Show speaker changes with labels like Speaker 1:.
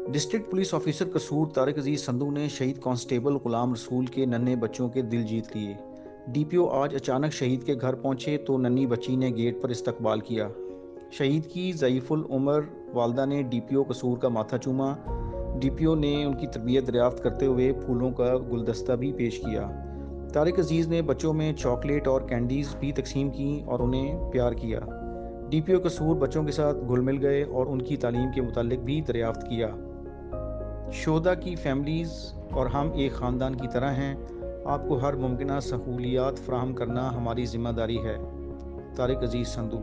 Speaker 1: District police officer कसूर तारिक अजीज संधू ने शहीद कांस्टेबल गुलाम रसूल के नन्हे बच्चों के दिल जीत लिए। डीपीओ आज अचानक शहीद के घर पहुंचे तो नन्ही बच्ची ने गेट पर इस्तकबाल किया। शहीद की ज़ईफ़ुल उमर वालदा ने डीपीओ कसूर का माथा चूमा। डीपीओ ने उनकी तरबियत दरियाफ्त करते हुए फूलों का गुलदस्ता भी पेश किया। तारिक अजीज़ ने बच्चों में चॉकलेट और कैंडीज़ भी तकसीम की और उन्हें प्यार किया। डीपीओ कसूर बच्चों के साथ घुल मिल गए और उनकी तालीम के मुतालिक भी दरियाफ्त किया। शोधा की फैमिलीज़ और हम एक ख़ानदान की तरह हैं। आपको हर मुमकिन सहूलियात फ़राहम करना हमारी ज़िम्मेदारी है। तारिक अजीज़ संधू।